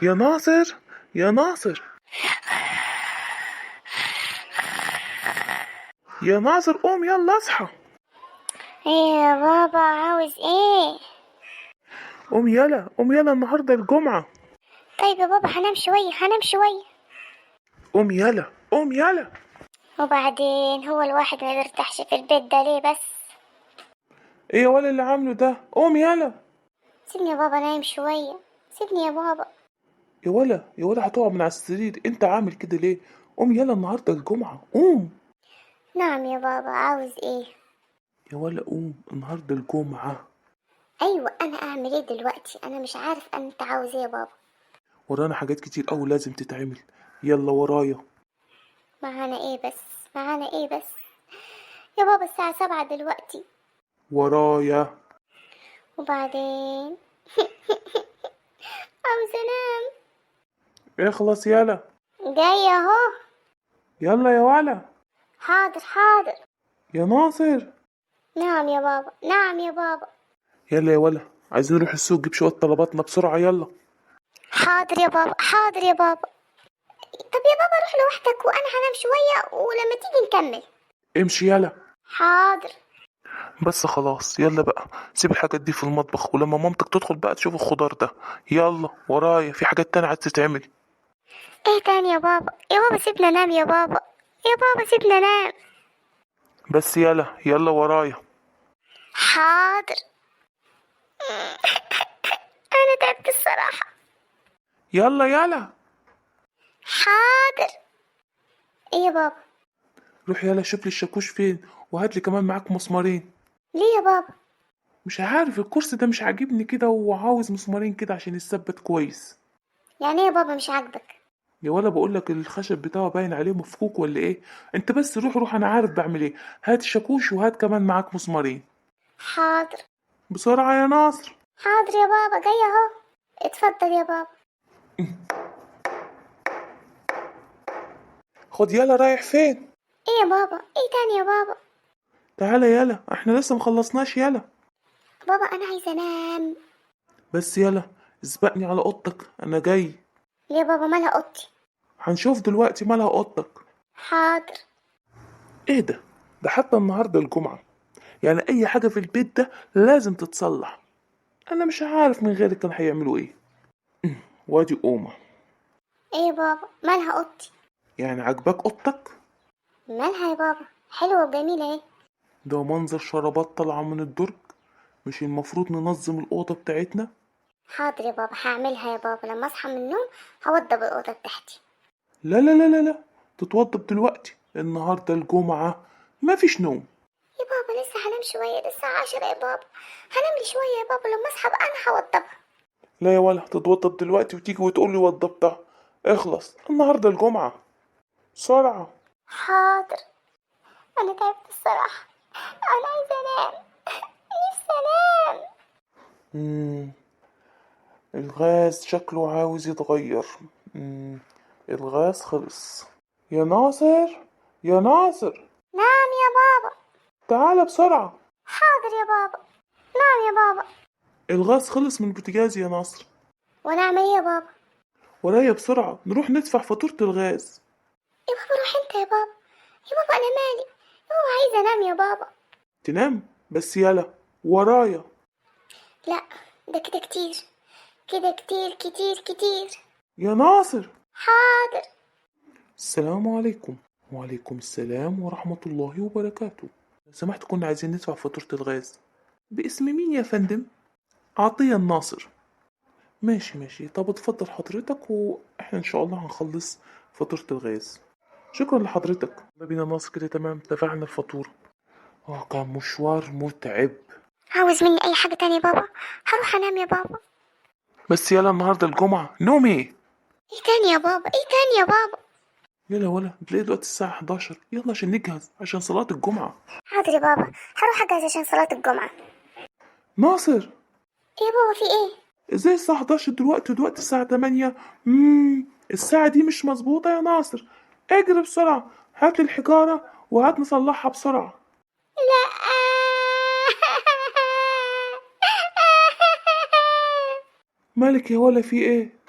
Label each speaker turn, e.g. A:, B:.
A: يا ناصر، يا ناصر، يا ناصر قوم يلا اصحى.
B: ايه يا بابا، عاوز ايه؟
A: قوم يلا، قوم يلا، النهارده الجمعة.
B: طيب يا بابا، هنام شوية هنام شوية.
A: قوم يلا، قوم يلا.
B: وبعدين هو الواحد ما بيرتاحش في البيت ده ليه بس؟
A: ايه يا ولا اللي عامله ده؟ قوم يلا.
B: سيبني يا بابا نايم شوية، سيبني يا بابا.
A: يا ولا، يا ولا هتقع من على السرير، انت عامل كده ليه؟ قوم يلا، النهارده الجمعة، قوم.
B: نعم يا بابا، عاوز ايه؟
A: يا ولا قوم، النهارده الجمعة.
B: ايوه، انا اعمل ايه دلوقتي؟ انا مش عارف انت عاوز ايه يا بابا.
A: ورانا حاجات كتير قوي لازم تتعمل. يلا ورايا.
B: معانا ايه بس؟ معانا ايه بس؟ يا بابا الساعة 7 دلوقتي.
A: ورايا.
B: وبعدين عاوز انام.
A: اخلص يلا.
B: جاية اهو.
A: يلا يا ولا.
B: حاضر حاضر.
A: يا ناصر.
B: نعم يا بابا، نعم يا بابا.
A: يلا يا ولا، عايزين نروح السوق نجيب شوية طلباتنا بسرعة، يلا.
B: حاضر يا بابا، حاضر يا بابا. طب يا بابا روح لوحدك وانا هنام شوية ولما تيجي نكمل.
A: امشي يلا.
B: حاضر.
A: بس خلاص يلا بقى، سيب الحاجات دي في المطبخ، ولما مامتك تدخل بقى تشوف الخضار ده. يلا ورايا، في حاجات تانية عايز تتعمل.
B: ايه تاني يا بابا؟ يا بابا سيبنا نام يا بابا. يا بابا سيبنا نام.
A: بس يلا يلا ورايا.
B: حاضر. انا تعبت الصراحة.
A: يلا يلا.
B: حاضر. ايه يا بابا؟
A: روح يلا شوف لي الشاكوش فين، وهات لي كمان معاك مسمارين.
B: ليه يا بابا؟
A: مش عارف، الكرسي ده مش عاجبني كده، وعاوز مسمارين كده عشان يثبت كويس.
B: يعني ايه يا بابا مش عاجبك؟
A: يا ولا بقول لك الخشب بتاعه باين عليه مفكوك ولا ايه؟ انت بس روح روح، انا عارف بعمل ايه. هات الشاكوش وهات كمان معاك مسمارين.
B: حاضر.
A: بسرعة يا ناصر.
B: حاضر يا بابا، جاي اهو. اتفضل يا بابا.
A: خد يلا، رايح فين؟
B: ايه يا بابا؟ ايه تاني يا بابا؟
A: تعالى يلا، احنا لسه مخلصناش، يلا.
B: بابا انا عايزه انام.
A: بس يلا، اسبقني على اوضتك، انا جاي.
B: ليه يا بابا؟ مالها اوضتي؟
A: هنشوف دلوقتي مالها اوضتك.
B: حاضر.
A: ايه ده حتى النهارده الجمعة، يعني اي حاجة في البيت ده لازم تتصلح. انا مش عارف من غيرك كانوا هيعملوا ايه. وادي قومة.
B: ايه يا بابا؟ مالها اوضتي؟
A: يعني عجبك اوضتك؟
B: مالها يا بابا؟ حلوه وجميله ايه.
A: ده منظر شرابات طالعة من الدرج. مش المفروض ننظم الأوضة بتاعتنا؟
B: حاضر يا بابا، هعملها يا بابا لما اصحى من النوم. هوضب الاوضه بتاعتي.
A: لا لا لا لا لا، تتوضب دلوقتي، النهاردة الجمعة، مفيش نوم.
B: يا بابا لسه هنام شويه، لسه 10 يا بابا. هنام لي شويه يا بابا، لما اصحى بقى انا هوضبها.
A: لا يا ولا، تتوضب دلوقتي وتيجي وتقولي وضبتها. اخلص، النهاردة الجمعة، بسرعة.
B: حاضر. انا تعبت الصراحه. انا عايزه انام. نفسي انام.
A: مم. الغاز شكله عاوز يتغير. الغاز خلص. يا ناصر، يا ناصر،
B: نعم يا بابا.
A: تعال بسرعة.
B: حاضر يا بابا. نعم يا بابا.
A: الغاز خلص من البوتاجاز يا ناصر.
B: ونعمل ايه يا بابا؟
A: ورايا بسرعة، نروح ندفع فاتورة الغاز.
B: يا بابا روح انت يا بابا. يا بابا انا مالي. يا بابا عايزه انام يا بابا.
A: تنام؟ بس يلا ورايا.
B: لا، ده كده كتير. كده كتير كتير كتير.
A: يا ناصر.
B: حاضر.
A: السلام عليكم. وعليكم السلام ورحمة الله وبركاته. لو سمحت، كنا عايزين ندفع فاتورة الغاز. باسم مين يا فندم؟ عطية الناصر. ماشي ماشي، طب اتفضل حضرتك، واحنا ان شاء الله هنخلص فاتورة الغاز. شكرا لحضرتك. ما بينا ناصر كده، تمام، دفعنا الفاتورة. كان مشوار متعب.
B: عاوز مني اي حاجه تانية يا بابا؟ هروح انام يا بابا.
A: بس يلا، النهاردة الجمعة، نوم ايه؟
B: ايه تاني يا بابا؟ ايه تاني يا بابا؟
A: يلا ولا تلاقي دلوقتي الساعة 11، يلا عشان نجهز عشان صلاة الجمعة.
B: حاضر يا بابا، هروح اجهز عشان صلاه الجمعه.
A: ناصر،
B: ايه يا بابا؟ في ايه؟
A: ازاي الساعة 11 دلوقتي الساعة 8؟ الساعة دي مش مظبوطة يا ناصر. اجري بسرعة، هات لي الحجارة وهات نصلحها بسرعة.
B: لا.
A: مالك يا ولا في ايه؟